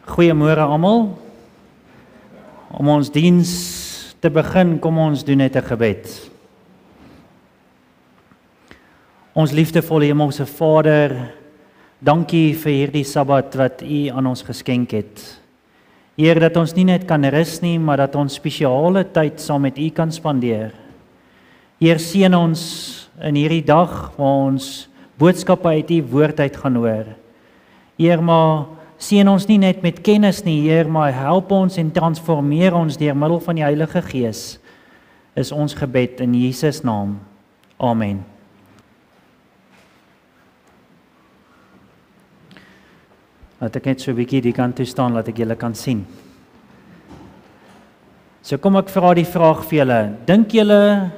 Goeiemôre almal. Om ons diens te begin, kom ons doen net 'n gebed. Ons liefdevolle Hemelse Vader, dankie vir hierdie Sabbat wat U aan ons geskenk het. Heer, dat ons nie net kan rus nie, maar dat ons spesiale tyd saam met U kan spandeer. Heer, seën ons in hierdie dag waar ons boodskappe uit U woord uit gaan hoor. Heer, maar seën ons nie net met kennis nie, Heer, maar help ons en transformeer ons deur middel van die Heilige Gees. Is ons gebed in Jesus naam. Amen. Laat ek net so 'n bietjie die kant toe staan, laat ek julle kan sien. So kom ek vra die vraag vir julle. Dink julle,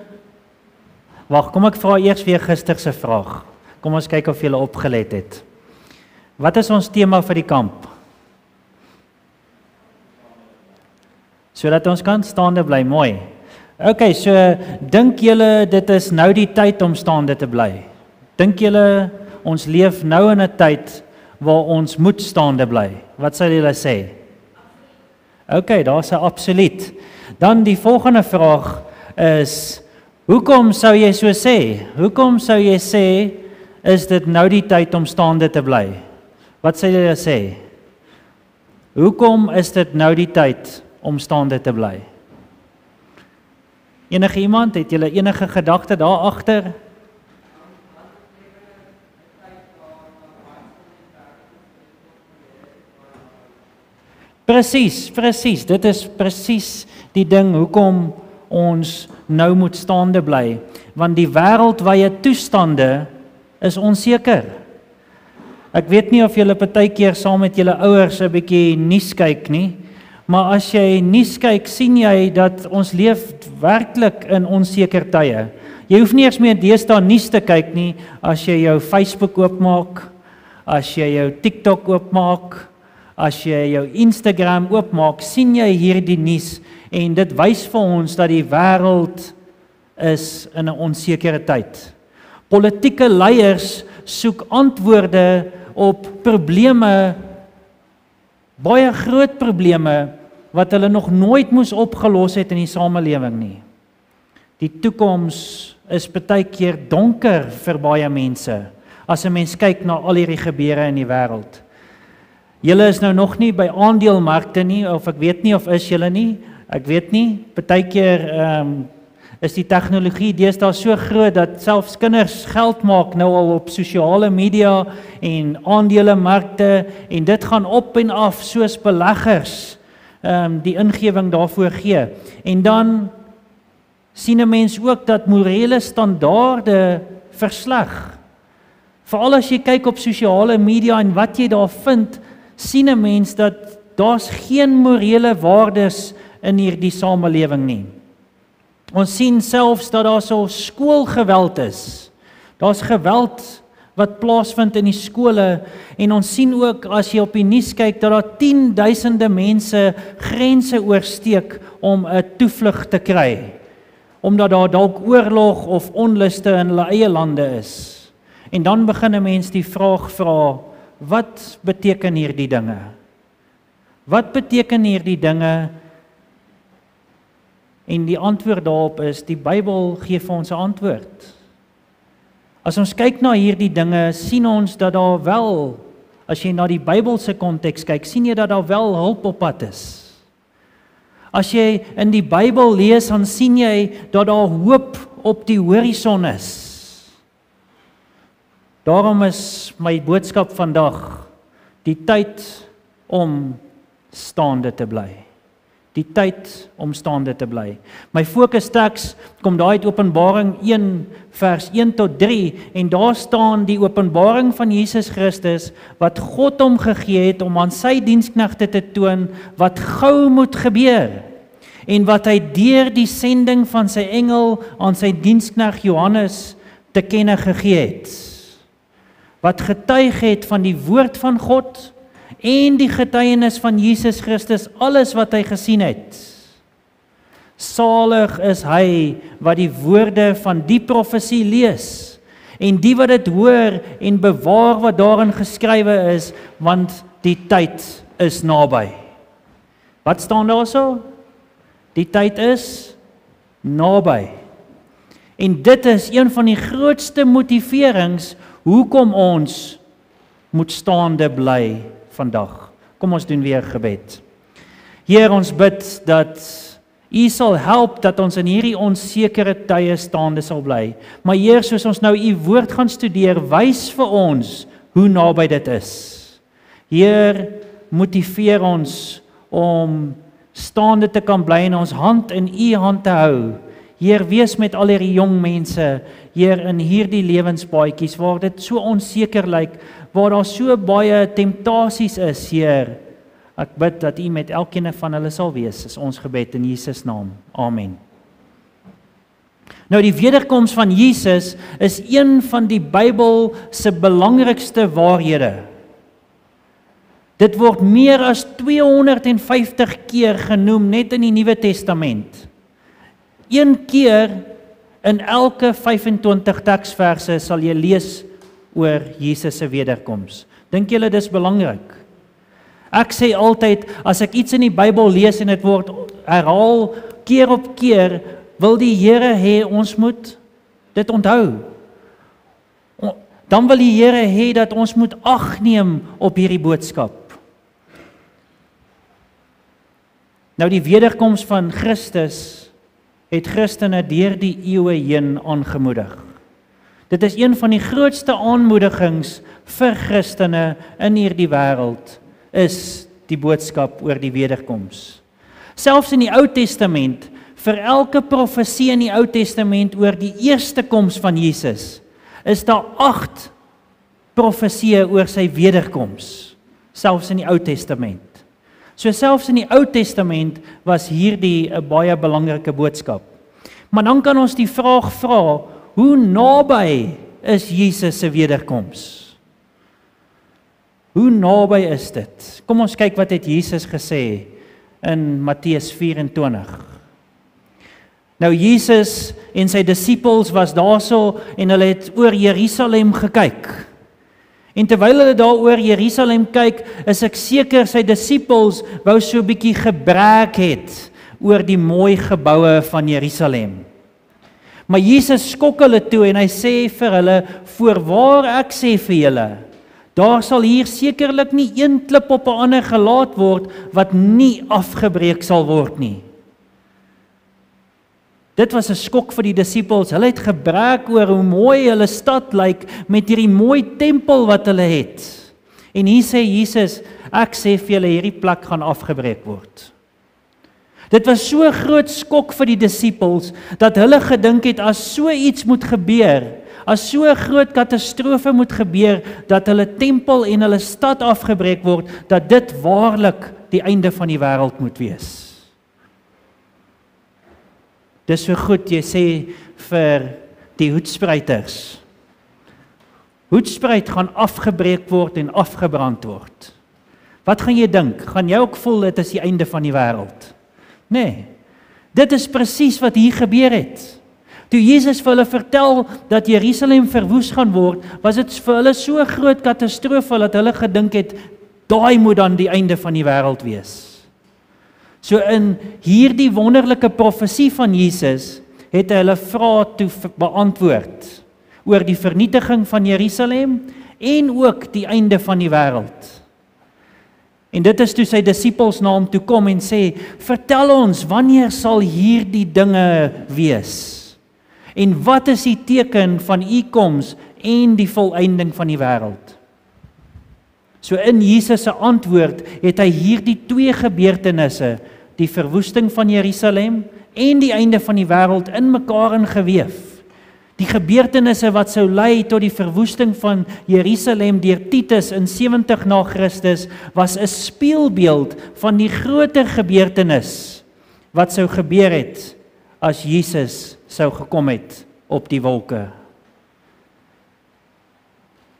kom ek vra eers weer gister se vraag. Kom ons kyk of julle opgelet het. Wat is ons tema vir die kamp? Sodat ons kan staande bly, mooi. Okay, so dink julle dit is nou die tyd om staande te bly? Dink julle ons leef nou in 'n tyd waar ons moet staande bly? Wat sal julle sê? Okay, daar's 'n absoluut. Dan die volgende vraag is, hoekom sou jy so sê? Hoekom sou jy sê, is dit nou die tyd om staande te bly? Wat sal julle sê? Hoekom is dit nou die tyd om staande te bly? Enige iemand, het julle enige gedagte daar agter? Presies, dit is presies die ding hoekom ons nou moet staande bly, want die wêreldwye toestande is onseker. Ek weet nie of julle partykeer saam met julle ouers 'n bietjie nuus kyk nie, maar as jy nuus kyk, sien jy dat ons leef werklik in onseker tye. Jy hoef nie eers meer deesdae nuus te kyk nie, as jy jou Facebook oopmaak, as jy jou TikTok oopmaak, as jy jou Instagram oopmaak, sien jy hierdie nuus en dit wys vir ons dat die wêreld is in 'n onsekere tyd. Politieke leiers soek antwoorde op probleme, baie groot probleme wat hulle nog nooit moes opgelos het in die samelewing nie. Die toekoms is baie keer donker vir baie mense as 'n mens kyk na al hierdie gebeure in die wêreld. Julle is nou nog nie by aandelemarkte nie, of ek weet nie of is julle nie. Ek weet nie, baie keer is die tegnologie deesdae so groot dat selfs kinders geld maak nou al op sosiale media en aandelemarkte en dit gaan op en af soos beleggers die ingewing daarvoor gee. En dan sien 'n mens ook dat morele standaarde versleg. Veral as jy kyk op sosiale media en wat jy daar vind, sien 'n mens dat daar's geen morele waardes in hierdie samelewing nie. Ons sien selfs dat daar so skoolgeweld is. Daar's geweld wat plaasvind in die skole en ons sien ook as jy op die nuus kyk dat daar 10.000 mense grense oorsteek om 'n toevlug te kry, omdat daar dalk oorlog of onluste in hulle eie lande is. En dan begin 'n mens die vraag vra, wat beteken hierdie dinge? Wat beteken hierdie dinge? En die antwoord daarop is, die Bybel gee vir ons 'n antwoord. As ons kyk na hierdie dinge, sien ons dat daar wel, as jy na die Bybelse konteks kyk, sien jy dat daar wel hulp op pad is. As jy in die Bybel lees, dan sien jy dat daar hoop op die horison is. Daarom is my boodskap vandag, die tyd om staande te bly. Die tyd om staande te bly. My fokus-teks kom daar uit Openbaring 1 vers 1 tot 3 en daar staan die openbaring van Jesus Christus wat God hom gegee het om aan sy diensknegte te toon wat gou moet gebeur en wat hy deur die sending van sy engel aan sy diensknegt Johannes te kenne gegee het. Wat getuig het van die woord van God en die getuienis van Jesus Christus, alles wat hy gesien het. Salig is hy wat die woorde van die profesie lees, en die wat dit hoor en bewaar wat daarin geskrywe is, want die tyd is naby. Wat staan daar so? Die tyd is naby. En dit is een van die grootste motiverings hoekom ons moet staande bly vandag. Kom ons doen weer gebed. Heer, ons bid dat U sal help dat ons in hierdie onsekere tye staande sal bly. Maar Heer, soos ons nou U woord gaan studeer, wys vir ons hoe naby dit is. Heer, motiveer ons om staande te kan bly en ons hand in U hand te hou. Heer, wees met al hierdie jong mense, Heer, in hierdie lewenspaadjies waar dit so onseker lyk, waar daar so baie temptasies is, Heer. Ek bid dat U met elkeen van hulle sal wees, is ons gebed in Jesus naam. Amen. Nou die wederkoms van Jesus is een van die Bybel se belangrikste waarhede. Dit word meer as 250 keer genoem net in die Nuwe Testament. Een keer in elke 25 teksverse sal jy lees oor Jesus se wederkoms. Dink julle dis belangrik? Ek sê altyd, as ek iets in die Bybel lees en dit word herhaal keer op keer, wil die Here hê ons moet dit onthou. Dan wil die Here hê dat ons moet ag neem op hierdie boodskap. Nou die wederkoms van Christus het Christene deur die eeue heen aangemoedig. Dit is een van die grootste aanmoedigings vir Christene in hierdie wêreld, is die boodskap oor die wederkoms. Selfs in die Ou Testament, vir elke profesie in die Ou Testament oor die eerste koms van Jesus, is daar 8 profesieë oor sy wederkoms, selfs in die Ou Testament. So selfs in die Ou Testament was hierdie 'n baie belangrike boodskap. Maar dan kan ons die vraag vra, hoe naby is Jesus se wederkoms? Hoe naby is dit? Kom ons kyk wat het Jesus gesê in Matteus 24. Nou Jesus en sy disippels was daarso en hulle het oor Jerusalem gekyk. En terwyl hulle daar oor Jerusalem kyk, is ek seker sy disippels wou so 'n bietjie gebrek het oor die mooi geboue van Jerusalem. Maar Jesus skok hulle toe en hy sê vir hulle, voorwaar ek sê vir julle, daar sal hier sekerlik nie een klip op 'n ander gelaat word wat nie afgebreek sal word nie. Dit was 'n skok vir die disippels. Hulle het gebrek oor hoe mooi hulle stad lyk met hierdie mooi tempel wat hulle het. En hier sê Jesus, ek sê vir julle hierdie plek gaan afgebreek word. Dit was so 'n groot skok vir die disippels dat hulle gedink het as so iets moet gebeur, as so 'n groot katastrofe moet gebeur dat hulle tempel en hulle stad afgebreek word, dat dit waarlik die einde van die wêreld moet wees. Dis so goed, jy sê vir die hoedspruiters. Hoedspruit gaan afgebreek word en afgebrand word. Wat gaan jy dink? Gaan jy ook voel dit is die einde van die wêreld? Nee, dit is presies wat hier gebeur het. Toe Jesus vir hulle vertel dat Jerusalem verwoes gaan word, was dit vir hulle so 'n groot katastrofe dat hulle gedink het, daai moet dan die einde van die wêreld wees. So in hierdie wonderlike profesie van Jesus, het hy hulle vrae toe beantwoord oor die vernietiging van Jerusalem en ook die einde van die wêreld. En dit is toe sy disippels na hom toe kom en sê, vertel ons, wanneer sal hierdie dinge wees? En wat is die teken van u koms en die volëinding van die wêreld? So in Jesus se antwoord het hy hierdie 2 gebeurtenisse, die verwoesting van Jerusalem en die einde van die wêreld in mekaar ingeweef. Die gebeurtenisse wat sou lei tot die verwoesting van Jerusalem deur Titus in 70 na Christus was 'n spieelbeeld van die groter gebeurtenis wat sou gebeur het as Jesus sou gekom het op die wolke.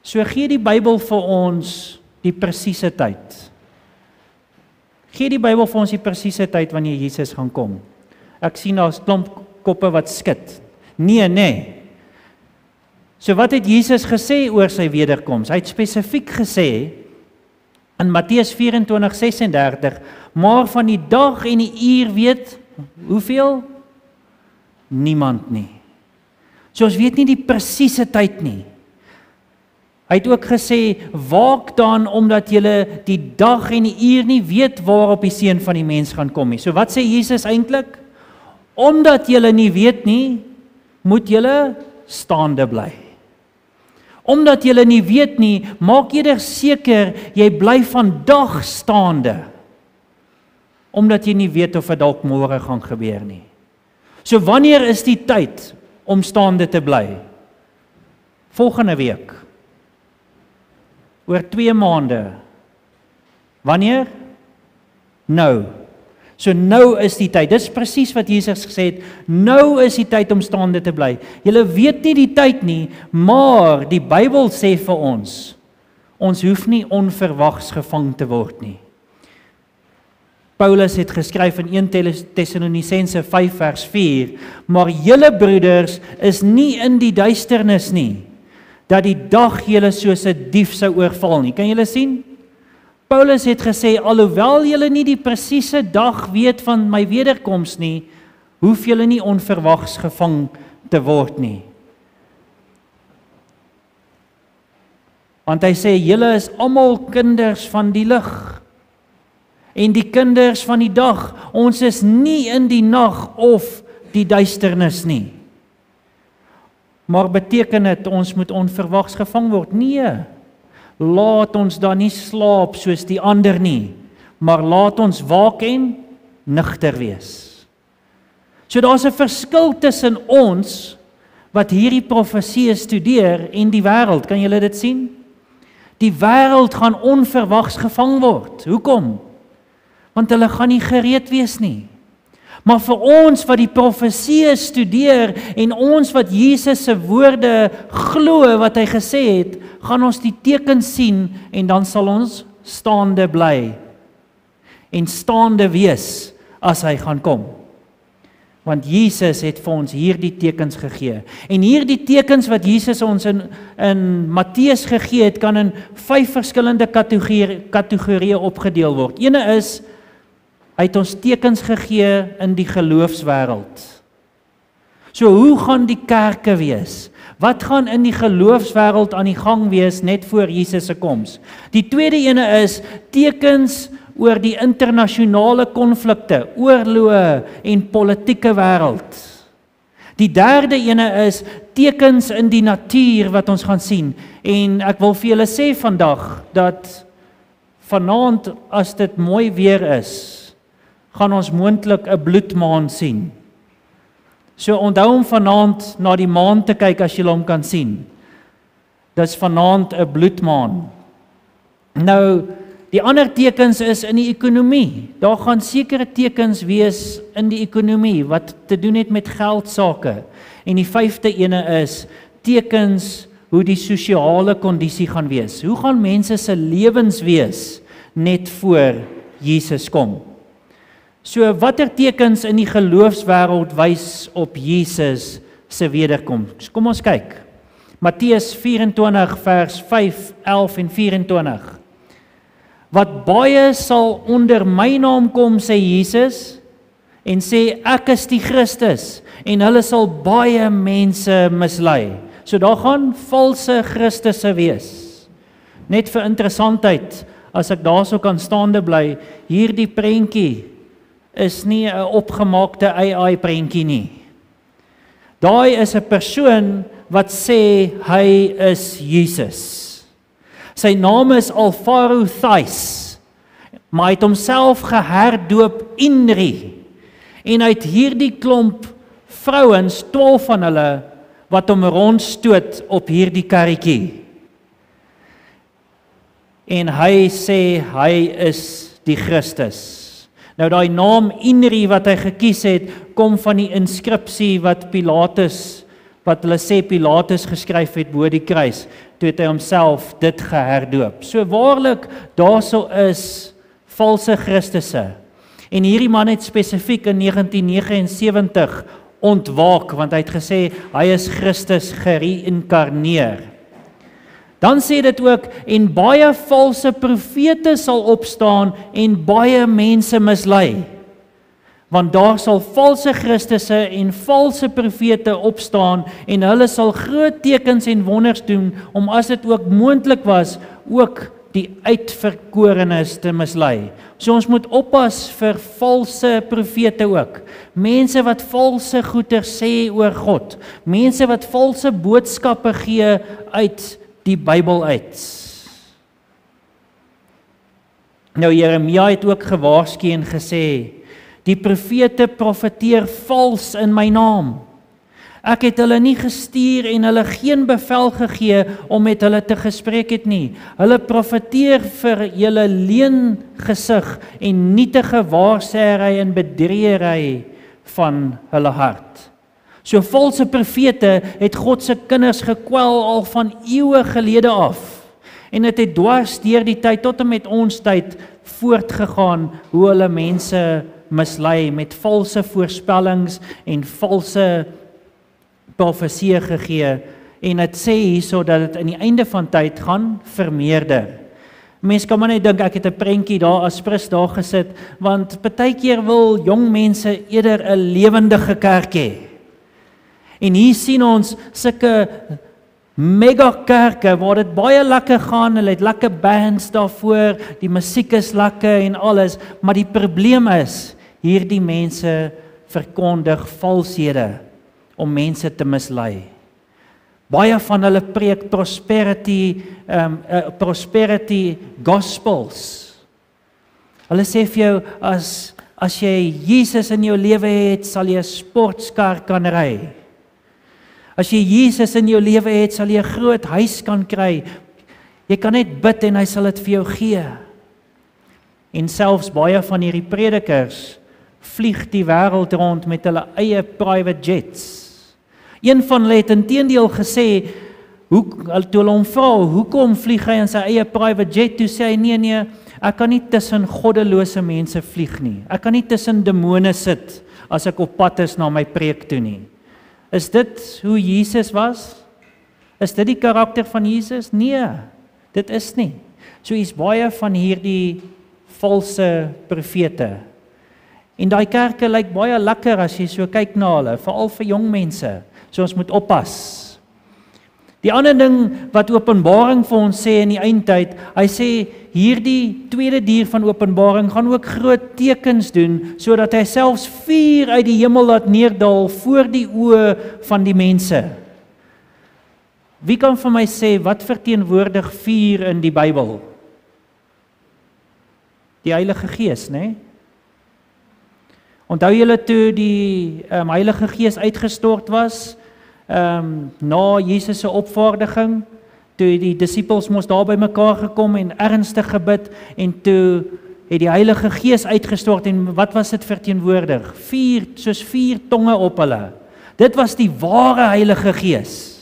So gee die Bybel vir ons die presiese tyd. Gee die Bybel vir ons die presiese tyd wanneer Jesus gaan kom. Ek sien daar's klomp koppe wat skud. Nee. So wat het Jesus gesê oor sy wederkoms? Hy het spesifiek gesê, In Matteus 24:36, maar van die dag en die uur weet, hoeveel? Niemand nie. So ons weet nie die presiese tyd nie. Hy het ook gesê, waak dan omdat julle die dag en die uur nie weet waarop die Seun van die Mens gaan kom nie. So wat sê Jesus eintlik? Omdat julle nie weet nie, moet julle staande bly. Omdat julle nie weet nie, maak eerder seker jy bly vandag staande. Omdat jy nie weet of dit dalk môre gaan gebeur nie. So wanneer is die tyd om staande te bly? Volgende week. Oor 2 maande. Wanneer? Nou. So nou is die tyd. Dis presies wat Jesus gesê het. Nou is die tyd om staande te bly. Julle weet nie die tyd nie, maar die Bybel sê vir ons hoef nie onverwags gevang te word nie. Paulus het geskryf in 1 Tessalonisense 5:4, maar julle broeders is nie in die duisternis nie, dat die dag julle soos 'n dief sou oorval nie. Kan julle sien? Paulus het gesê, alhoewel julle nie die presiese dag weet van my wederkoms nie, hoef julle nie onverwags gevang te word nie. Want hy sê, julle is almal kinders van die lig, en die kinders van die dag, ons is nie in die nag of die duisternis nie. Maar beteken dit, ons moet onverwags gevang word? Nee, laat ons dan nie slaap soos die ander nie, maar laat ons waak en nugter wees. So daar's 'n verskil tussen ons, wat hierdie profesie studeer, en die wêreld. Kan julle dit sien? Die wêreld gaan onverwags gevang word. Hoekom? Want hulle gaan nie gereed wees nie. Maar vir ons wat die profesie studeer en ons wat Jesus se woorde glo wat hy gesê het, gaan ons die tekens sien en dan sal ons staande bly en staande wees as hy gaan kom. Want Jesus het vir ons hierdie tekens gegee. En hierdie tekens wat Jesus ons in Matteus gegee het, kan in 5 verskillende kategorieë opgedeel word. Ene is, hy het ons tekens gegee in die geloofswêreld. So hoe gaan die kerke wees? Wat gaan in die geloofswêreld aan die gang wees net voor Jesus se koms? Die tweede ene is tekens oor die internasionale konflikte, oorloë en politieke wêreld. Die derde ene is tekens in die natuur wat ons gaan sien. En ek wil vir julle sê vandag dat vanaand as dit mooi weer is, gaan ons moontlik 'n bloedmaan sien. So onthou om vanaand na die maan te kyk as jy hom kan sien. Dis vanaand 'n bloedmaan. Nou, die ander tekens is in die ekonomie. Daar gaan sekere tekens wees in die ekonomie wat te doen het met geldsaake. En die 5de ene is tekens hoe die sosiale kondisie gaan wees. Hoe gaan mense se lewens wees net voor Jesus kom? So watter tekens in die geloofswêreld wys op Jesus se wederkoms? Kom ons kyk. Matteus 24 vers 5, 11 en 24. Wat baie sal onder my naam kom, sê Jesus, en sê ek is die Christus, en hulle sal baie mense mislei. So daar gaan valse Christusse wees. Net vir interessantheid, as ek daarso kan staande bly, hierdie prentjie is nie 'n opgemaakte AI prentjie nie. Daai is 'n persoon wat sê hy is Jesus. Sy naam is Alvaro Thais, maar hy het homself geherdoop Inri. En hy het hierdie klomp vrouens, 12 van hulle, wat hom rondstoot op hierdie karretjie. En hy sê hy is die Christus. Nou daai naam Inri wat hy gekies het, kom van die inskripsie wat hulle sê Pilatus geskryf het bo die kruis, toe het hy homself dit geherdoop. So waarlik, daarso is valse Christusse. En hierdie man het spesifiek in 1979 ontwaak, want hy het gesê, hy is Christus gereïnkarneer. Dan sê dit ook, en baie valse profete sal opstaan en baie mense mislei. Want daar sal valse Christusse en valse profete opstaan en hulle sal groot tekens en wonders doen om as dit ook moontlik was, ook die uitverkorenes te mislei. So ons moet oppas vir valse profete ook. Mense wat valse goeie sê oor God. Mense wat valse boodskappe gee uit die Bybel uit. Nou Jeremia het ook gewaarsku en gesê, die profete profeteer vals in my naam. Ek het hulle nie gestuur en hulle geen bevel gegee om met hulle te gesprek het nie. Hulle profeteer vir julle leengesig en nietige waarsêgery en bedriegery van hulle hart. So valse profete het God se kinders gekwel al van eeue gelede af. En dit het dwars deur die tyd tot en met ons tyd voortgegaan hoe hulle mense mislei met valse voorspellings en valse profeseë gegee. En dit sê hierso dat dit in die einde van tyd gaan vermeerder. Mense kan maar net dink ek het 'n prentjie daar as prins daar gesit, want partykeer wil jong mense eerder 'n lewendige kerk hê. En hier sien ons sulke mega kerke waar dit baie lekker gaan, hulle het lekker bands daarvoor, die musiek is lekker en alles, maar die probleem is, hierdie mense verkondig valshede om mense te mislei. Baie van hulle preek prosperity gospels. Hulle sê vir jou, as jy Jesus in jou lewe het, sal jy 'n sportskar kan ry. As jy Jesus in jou lewe het, sal jy 'n groot huis kan kry. Jy kan net bid en hy sal dit vir jou gee. En selfs baie van hierdie predikers vlieg die wêreld rond met hulle eie private jets. Een van hulle het inteendeel gesê, toe hulle hom vra, hoekom vlieg hy in sy eie private jet? Toe sê hy, nee, ek kan nie tussen goddelose mense vlieg nie. Ek kan nie tussen demone sit as ek op pad is na my preek toe nie. Is dit hoe Jesus was? Is dit die karakter van Jesus? Nee, dit is nie. So is baie van hierdie valse profete. En daai kerke lyk baie lekker as jy so kyk na hulle, veral vir jong mense. So ons moet oppas. Die ander ding wat Openbaring vir ons sê in die eindtyd, hy sê hierdie tweede dier van Openbaring gaan ook groot tekens doen, sodat hy selfs vuur uit die hemel laat neerdal voor die oë van die mense. Wie kan vir my sê, wat verteenwoordig vuur in die Bybel? Die Heilige Gees, né? Onthou julle toe die Heilige Gees uitgestort was, na Jesus se opvaardiging, toe die disippels mos daar by mekaar gekom en ernstig gebid, en toe het die Heilige Gees uitgestort, en wat was dit verteenwoordig? Soos 4 tonge op hulle. Dit was die ware Heilige Gees.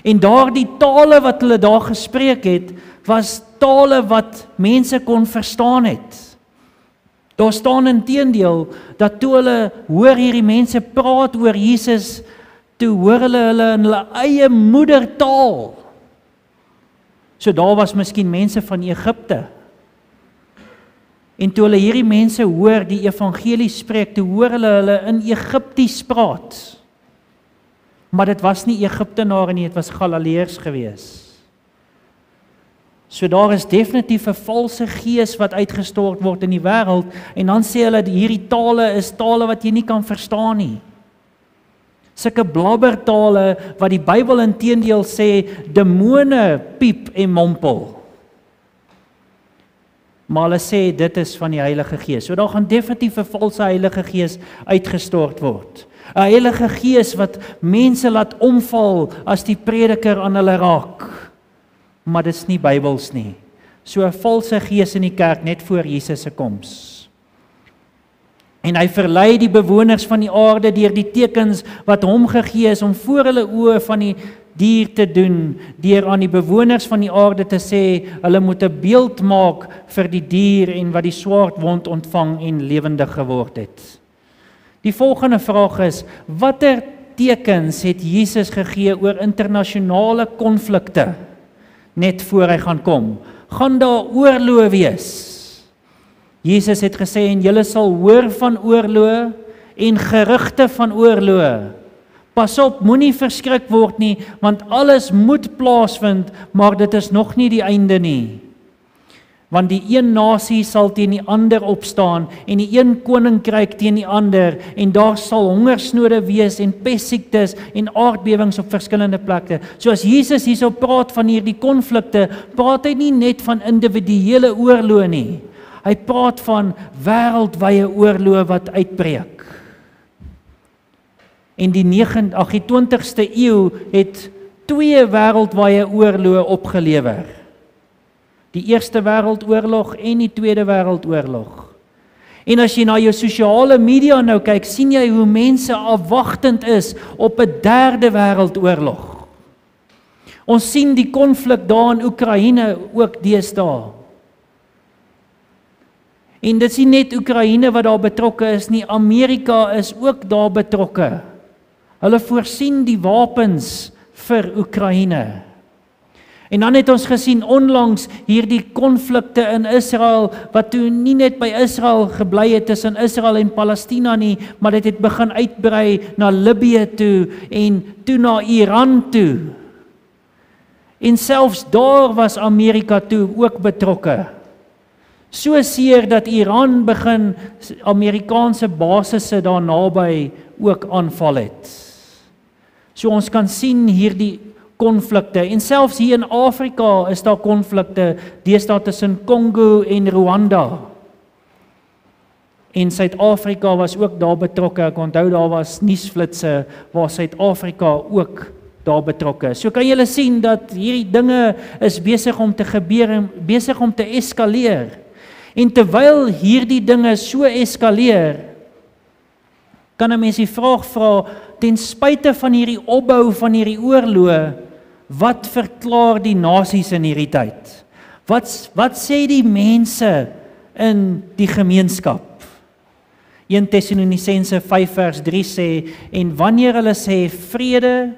En daardie tale wat hulle daar gespreek het, was tale wat mense kon verstaan het. Daar staan inteendeel, dat toe hulle hoor hierdie mense praat oor Jesus, toe hoor hulle in hulle eie moedertaal. So daar was miskien mense van Egipte. En toe hulle hierdie mense hoor die evangelie spreek, toe hoor hulle in Egipties praat. Maar dit was nie Egiptenare nie, dit was Galileërs gewees. So daar is definitief 'n valse gees wat uitgestort word in die wêreld, en dan sê hulle hierdie tale is tale wat jy nie kan verstaan nie. Sulke blabbertale wat die Bybel inteendeel sê demone piep en mompel. Maar hulle sê dit is van die Heilige Gees. So daar gaan definitief 'n valse Heilige Gees uitgestort word. 'n Heilige Gees wat mense laat omval as die prediker aan hulle raak. Maar dit is nie Bybels nie. So 'n valse gees in die kerk net voor Jesus se koms. En hy verlei die bewoners van die aarde deur die tekens wat hom gegee is om voor hulle oë van die dier te doen, deur aan die bewoners van die aarde te sê, hulle moet 'n beeld maak vir die dier en wat die swaardwond ontvang en lewendig geword het. Die volgende vraag is, watter tekens het Jesus gegee oor internasionale konflikte? net voor hy gaan kom. Gaan daar oorloë wees. Jesus het gesê, en julle sal hoor van oorloë en gerugte van oorloë. Pas op, moenie verskrik word nie, want alles moet plaasvind, maar dit is nog nie die einde nie. Want die een nasie sal teen die ander opstaan, en die een koninkryk teen die ander, en daar sal hongersnode wees, en pestsiektes, en aardbewings op verskillende plekke. So as Jesus hierso praat van hierdie konflikte, praat hy nie net van individuele oorloë nie. Hy praat van wêreldwye oorloë wat uitbreek. En die 20ste eeu het 2 wêreldwye oorloë opgelewer. Die Eerste Wêreldoorlog en die Tweede Wêreldoorlog. En as jy na jou sosiale media nou kyk, sien jy hoe mense afwagtend is op 'n 3de Wêreldoorlog. Ons sien die konflik daar in Oekraïne ook deesdae. En dit is nie net Oekraïne wat daar betrokke is nie, Amerika is ook daar betrokke. Hulle voorsien die wapens vir Oekraïne. En dan het ons gesien onlangs hierdie konflikte in Israel, wat toe nie net by Israel gebly het tussen Israel en Palestina nie, maar dit het begin uitbrei na Libië toe en toe na Iran toe. En selfs daar was Amerika toe ook betrokke. So seer dat Iran begin Amerikaanse basisse daar naby ook aanval het. So ons kan sien hierdie konflikte, en selfs hier in Afrika is daar konflikte, deesdae tussen Kongo en Rwanda. En Suid-Afrika was ook daar betrokke, ek onthou daar was nuusflitse waar Suid-Afrika ook daar betrokke. So kan julle sien dat hierdie dinge is besig om te gebeur, besig om te eskaleer. En terwyl hierdie dinge so eskaleer, kan 'n mens die vraag vra, ten spyte van hierdie opbou van hierdie oorloë, wat verklaar die nasies in hierdie tyd? Wat sê die mense in die gemeenskap? 1 Tessalonisense 5 vers 3 sê, en wanneer hulle sê vrede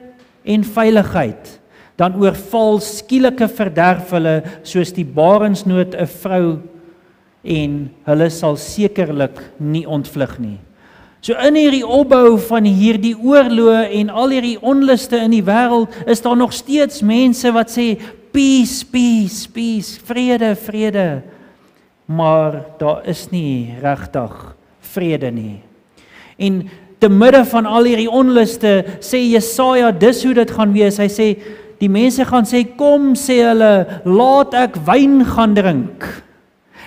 en veiligheid, dan oorval skielike verderf hulle soos die barensnood 'n vrou, en hulle sal sekerlik nie ontvlug nie. So in hierdie opbou van hierdie oorloë en al hierdie onluste in die wêreld, is daar nog steeds mense wat sê, peace, peace, peace, vrede, vrede. Maar daar is nie regtig vrede nie. En te midde van al hierdie onluste, sê Jesaja, dis hoe dit gaan wees. Hy sê, die mense gaan sê, kom, sê hulle, laat ek wyn gaan drink.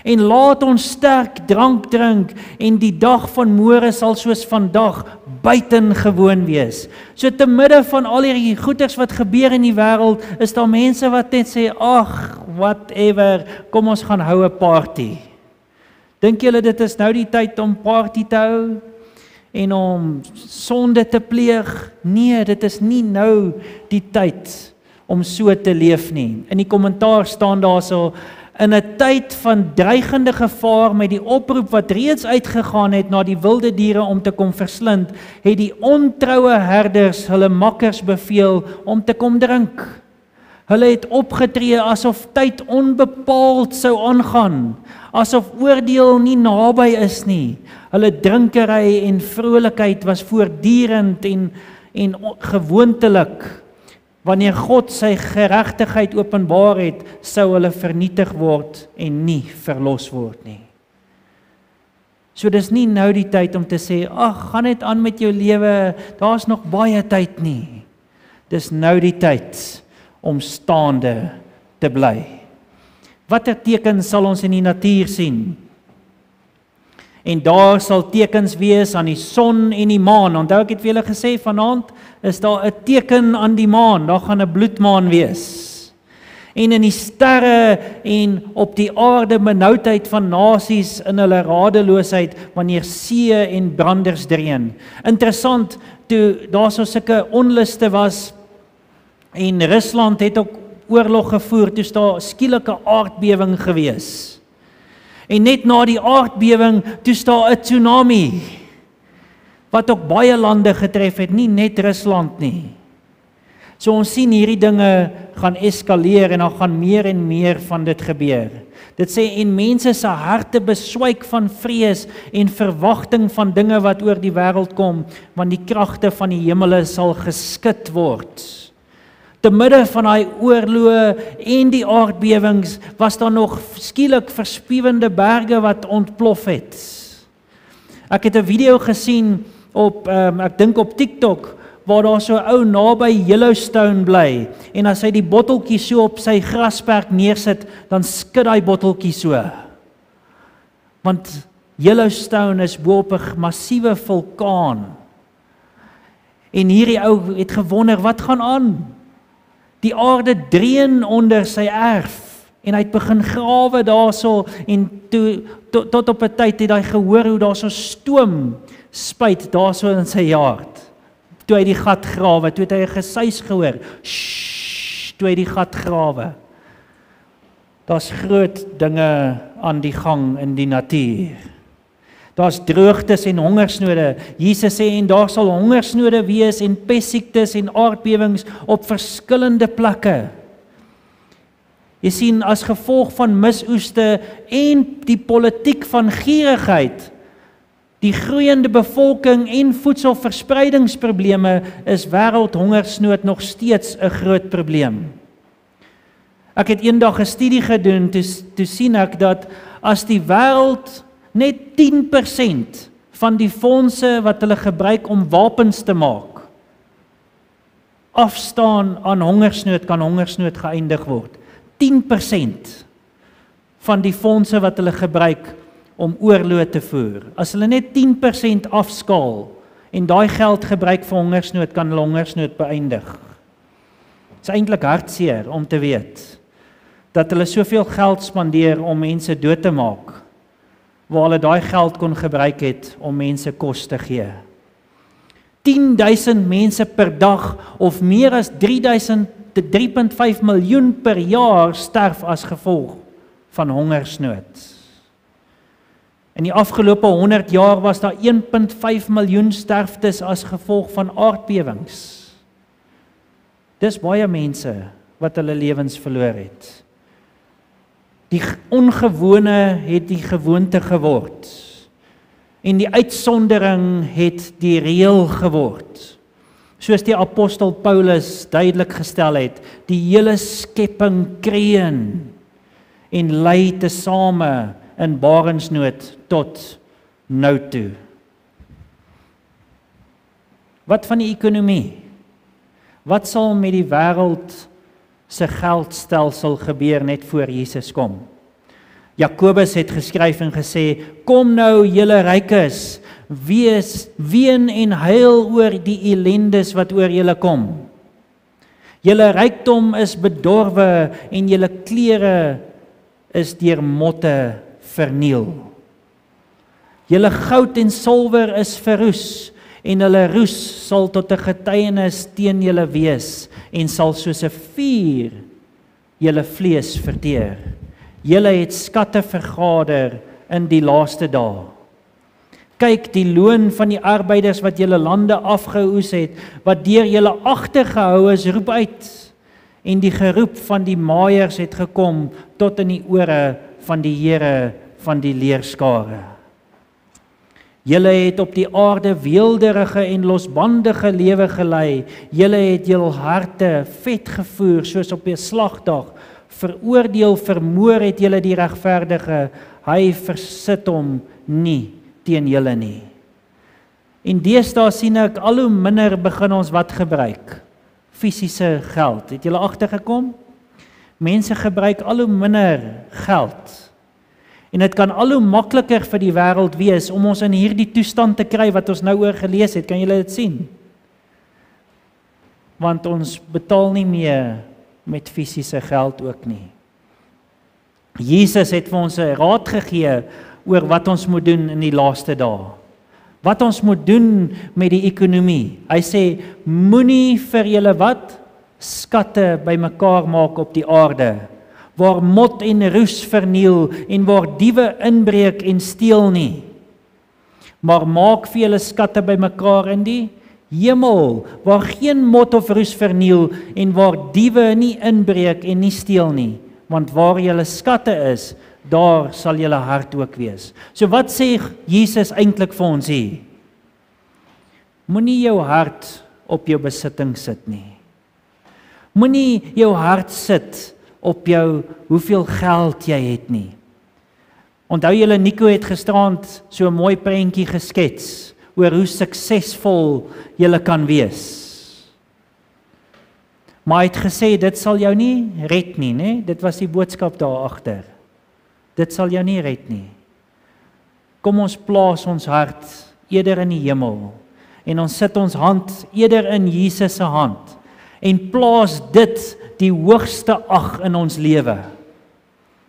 En laat ons sterk drank drink, en die dag van môre sal soos vandag buitengewoon wees. So te midde van al hierdie goeders wat gebeur in die wêreld, is daar mense wat net sê, ag, whatever, kom ons gaan hou 'n party. Dink julle dit is nou die tyd om party te hou en om sonde te pleeg? Nee, dit is nie nou die tyd om so te leef nie. In die kommentaar staan daar so, in 'n tyd van dreigende gevaar met die oproep wat reeds uitgegaan het na die wilde diere om te kom verslind, het die ontroue herders hulle makkers beveel om te kom drink. Hulle het opgetree asof tyd onbepaald sou aangaan, asof oordeel nie naby is nie. Hulle drinkery en vrolikheid was voortdurend en gewoontelik. Wanneer God sy geregtigheid openbaar het, sou hulle vernietig word en nie verlos word nie. So dis nie nou die tyd om te sê, ag, gaan net aan met jou lewe, daar's nog baie tyd nie. Dis nou die tyd om staande te bly. Watter tekens sal ons in die natuur sien? En daar sal tekens wees aan die son en die maan. Onthou ek het vir julle gesê, vanaand is daar 'n teken aan die maan, daar gaan 'n bloedmaan wees. En in die sterre en op die aarde benoudheid van nasies in hulle radeloosheid, wanneer see en branders dreun. Interessant, toe daar so sulke onluste was, en Rusland het ook oorlog gevoer, toe is daar skielike aardbewing gewees. En net na die aardbewing, toe is daar 'n tsunami, wat ook baie lande getref het, nie net Rusland nie. So ons sien hierdie dinge gaan eskaleer en dan gaan meer en meer van dit gebeur. Dit sê en mense se harte beswyk van vrees en verwagting van dinge wat oor die wêreld kom, want die kragte van die hemele sal geskit word. Te midde van daai oorloë en die aardbewings was daar nog skielik verspiewende berge wat ontplof het. Ek het 'n video gesien op ek dink op TikTok waar daar so 'n ou naby Yellowstone bly en as hy die botteltjie so op sy grasperk neersit, dan skud hy botteltjie so. Want Yellowstone is bo op 'n massiewe vulkaan. En hierdie ou het gewonder, wat gaan aan? Die aarde dreun onder sy erf en hy het begin grawe daarso en toe tot op 'n tyd het hy gehoor hoe daar so stoom spuit daarso in sy yard. Toe hy die gat grawe, toe het hy 'n gesuis gehoor. Shhh, toe hy die gat grawe. Daar's groot dinge aan die gang in die natuur. Daar's droogtes en hongersnode. Jesus sê en daar sal hongersnode wees en pestsiektes en aardbewings op verskillende plekke. Jy sien, as gevolg van misoeste en die politiek van gierigheid, die groeiende bevolking en voedselverspreidingsprobleme is wêreldhongersnood nog steeds 'n groot probleem. Ek het eendag 'n studie gedoen, toe sien ek dat as die wêreld net 10% van die fondse wat hulle gebruik om wapens te maak, afstaan aan hongersnood, kan hongersnood geëindig word. 10% van die fondse wat hulle gebruik om oorloë te voer. As hulle net 10% afskaal en daai geld gebruik vir hongersnood, kan hulle hongersnood beëindig. Dit is eintlik hartseer om te weet dat hulle soveel geld spandeer om mense dood te maak, waar hulle daai geld kon gebruik het om mense kos te gee. 10.000 mense per dag of meer as 3.5 miljoen per jaar sterf as gevolg van hongersnood. In die afgelope 100 jaar was daar 1.5 miljoen sterftes as gevolg van aardbewings. Dis baie mense wat hulle lewens verloor het. Die ongewone het die gewoonte geword. En die uitsondering het die reël geword. Soos die apostel Paulus duidelik gestel het, die hele skepping kreun en ly tesame in barensnood tot nou toe. Wat van die ekonomie? Wat sal met die wêreld se geldstelsel gebeur net voor Jesus kom? Jakobus het geskryf en gesê, kom nou julle rykes, ween en huil oor die ellendes wat oor julle kom. Julle rykdom is bedorwe en julle klere is deur motte verniel. Julle goud en silwer is verroes en hulle roes sal tot 'n getuienis teen julle wees en sal soos 'n vuur julle vlees verteer. Julle het skatte vergader in die laaste dae. Kyk, die loon van die arbeiders wat julle lande afgeoes het, wat deur julle agtergehou is, roep uit. En die geroep van die maaiers het gekom tot in die ore van die Here van die leerskare. Julle het op die aarde weelderige en losbandige lewe gelei. Julle het jul harte vet gevoer soos op 'n slagdag. Veroordeel, vermoor het julle die regverdige. Hy versit hom nie teen julle nie. En deesdae sien ek al hoe minder begin ons wat gebruik? Fisiese geld. Het julle agtergekom? Mense gebruik al hoe minder geld. En dit kan al hoe makliker vir die wêreld wees om ons in hierdie toestand te kry wat ons nou oor gelees het. Kan julle dit sien? Want ons betaal nie meer met fisiese geld ook nie. Jesus het vir ons 'n raad gegee oor wat ons moet doen in die laaste dae. Wat ons moet doen met die ekonomie. Hy sê, moenie vir julle wat? Skatte bymekaar maak op die aarde, waar mot en roes verniel en waar diewe inbreek en steel nie. Maar maak vir julle skatte bymekaar in die Hemel, waar geen mot of roes verniel en waar diewe nie inbreek en nie steel nie, want waar julle skatte is, daar sal julle hart ook wees. So wat sê Jesus eintlik vir ons hier? Moenie jou hart op jou besitting sit nie. Moenie jou hart sit op jou hoeveel geld jy het nie. Onthou julle, Nico het gisterand so 'n mooi prentjie geskets oor hoe suksesvol julle kan wees. Maar hy het gesê, dit sal jou nie red nie, né? Dit was die boodskap daar agter. Dit sal jou nie red nie. Kom ons plaas ons hart eerder in die hemel, en ons sit ons hand eerder in Jesus se hand, en plaas dit die hoogste ag in ons lewe,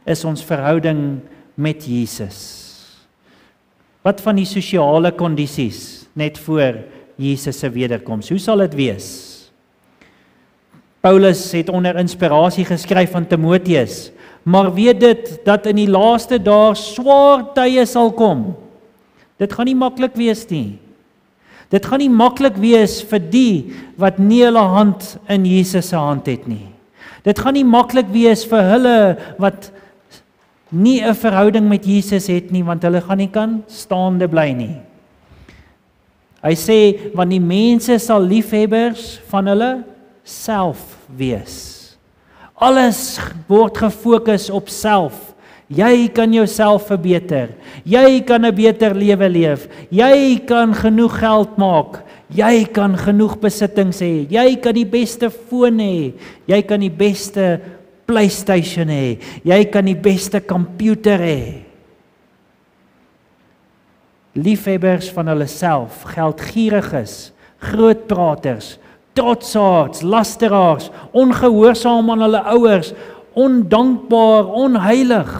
is ons verhouding met Jesus. Wat van die sosiale kondisies net voor Jesus se wederkoms? Hoe sal dit wees? Paulus het onder inspirasie geskryf aan Timoteus, maar weet dit dat in die laaste dae swaar tye sal kom. Dit gaan nie maklik wees nie. Dit gaan nie maklik wees vir die wat nie hulle hand in Jesus se hand het nie. Dit gaan nie maklik wees vir hulle wat nie 'n verhouding met Jesus het nie, want hulle gaan nie kan staande bly nie. Hy sê, want die mense sal liefhebbers van hulle self wees. Alles word gefokus op self. Jy kan jouself verbeter. Jy kan 'n beter lewe leef. Jy kan genoeg geld maak. Jy kan genoeg besittings hê. Jy kan die beste foon hê. Jy kan die beste PlayStation hê. Jy kan die beste komputer hê. Liefhebbers van hulle self, geldgieriges, grootpraters, trotsaards, lasteraars, ongehoorsaam aan hulle ouers, ondankbaar, onheilig,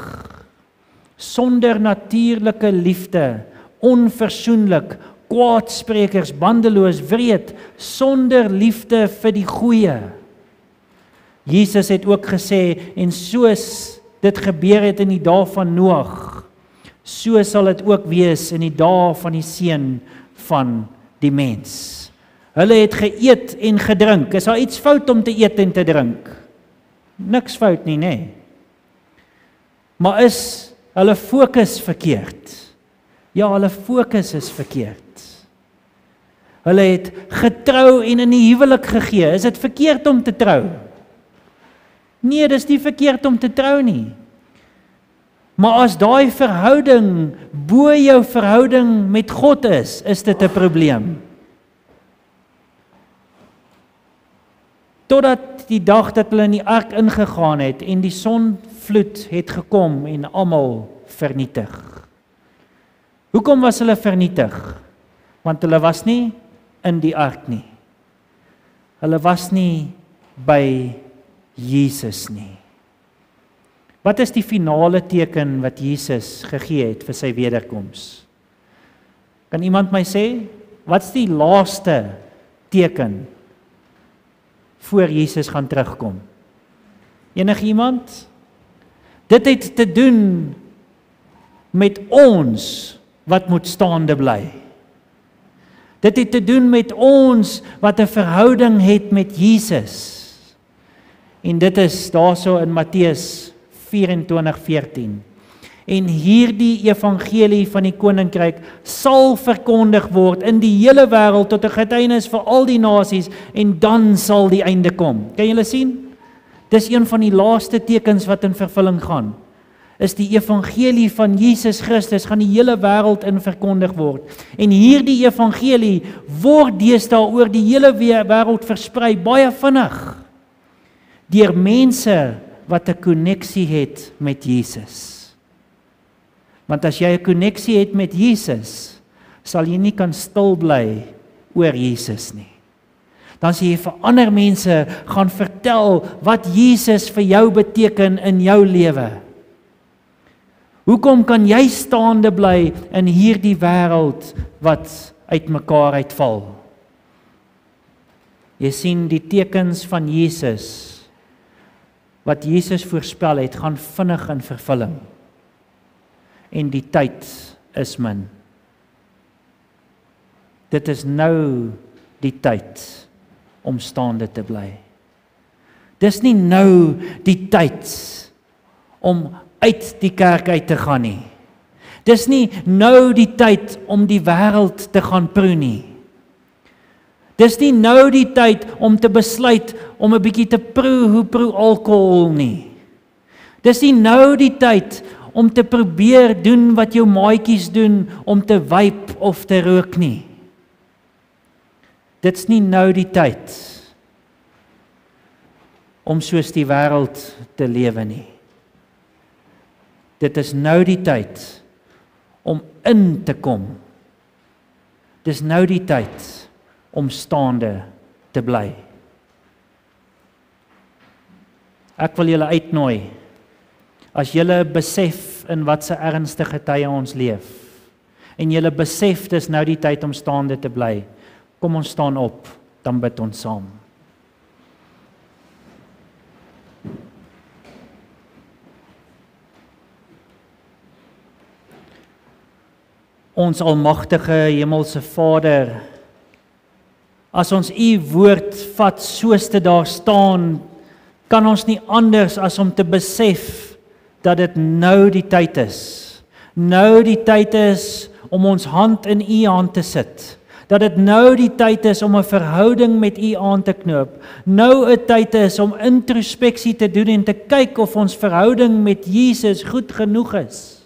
sonder natuurlike liefde, onversoenlik, kwaadsprekers, bandeloos, wreed, sonder liefde vir die goeie. Jesus het ook gesê, en soos dit gebeur het in die dae van Noag, so sal dit ook wees in die dae van die Seun van die mens. Hulle het geëet en gedrink. Is daar iets fout om te eet en te drink? Niks fout nie, nê? Maar is hulle fokus verkeerd? Ja, hulle fokus is verkeerd. Hulle het getrou en in die huwelik gegee. Is dit verkeerd om te trou? Nee, dis nie verkeerd om te trou nie. Maar as daai verhouding bo jou verhouding met God is dit 'n probleem. Totdat die dag dat hulle in die ark ingegaan het en die sonvloed het gekom en almal vernietig. Hoekom was hulle vernietig? Want hulle was nie in die ark nie. Hulle was nie by Jesus nie. Wat is die finale teken wat Jesus gegee het vir sy wederkoms? Kan iemand my sê, wat is die laaste teken voor Jesus gaan terugkom? Enige iemand? Dit het te doen met ons wat moet staande bly. Dit het te doen met ons wat 'n verhouding het met Jesus. En dit is daarso in Matteus 24:14. En hierdie evangelie van die koninkryk sal verkondig word in die hele wêreld tot 'n getuienis vir al die nasies, en dan sal die einde kom. Kan julle sien? Dis een van die laaste tekens wat in vervulling gaan. Is die evangelie van Jesus Christus gaan die hele wêreld in verkondig word. En hierdie evangelie word deesdae oor die hele wêreld versprei baie vinnig deur mense wat 'n koneksie het met Jesus. Want as jy 'n koneksie het met Jesus, sal jy nie kan stil bly oor Jesus nie. Dan sê jy vir ander mense gaan vertel wat Jesus vir jou beteken in jou lewe. Hoekom kan jy staande bly in hierdie wêreld wat uitmekaar uitval? Jy sien die tekens van Jesus, wat Jesus voorspel het, gaan vinnig in vervulling. En die tyd is min. Dit is nou die tyd om staande te bly. Dis nie nou die tyd om uit die kerk uit te gaan nie. Dis nie nou die tyd om die wêreld te gaan proe nie. Dis nie nou die tyd om te besluit om 'n bietjie te proe alkohol nie. Dis nie nou die tyd om te probeer doen wat jou maatjies doen, om te vape of te rook nie. Dit's nie nou die tyd om soos die wêreld te lewe nie. Dit is nou die tyd om in te kom. Dis nou die tyd om staande te bly. Ek wil julle uitnooi, as julle besef in watse ernstige tye ons leef, en julle besef dis nou die tyd om staande te bly, kom ons staan op, dan bid ons saam. Ons almagtige hemelse Vader, as ons u woord vat soos dit daar staan, kan ons nie anders as om te besef dat dit nou die tyd is. Nou die tyd is om ons hand in u hand te sit. Dat dit nou die tyd is om 'n verhouding met u aan te knoop. Nou 'n tyd is om introspeksie te doen en te kyk of ons verhouding met Jesus goed genoeg is.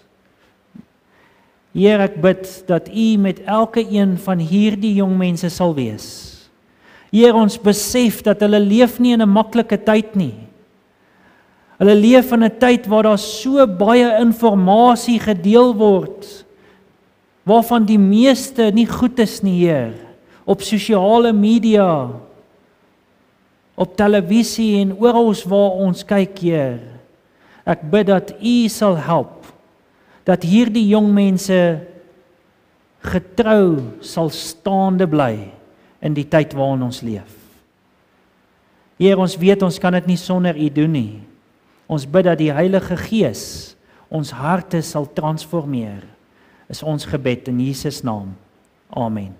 Heer, ek bid dat u met elke een van hierdie jong mense sal wees. Heer, ons besef dat hulle leef nie in 'n maklike tyd nie. Hulle leef in 'n tyd waar daar so baie inligting gedeel word, waarvan die meeste nie goed is nie, Heer. Op sosiale media, op televisie en oral waar ons kyk, Heer. Ek bid dat u sal help, dat hierdie jong mense getrou sal staande bly in die tyd waarin ons leef. Heer, ons weet ons kan dit nie sonder u doen nie. Ons bid dat die Heilige Gees ons harte sal transformeer. Is ons gebed in Jesus naam. Amen.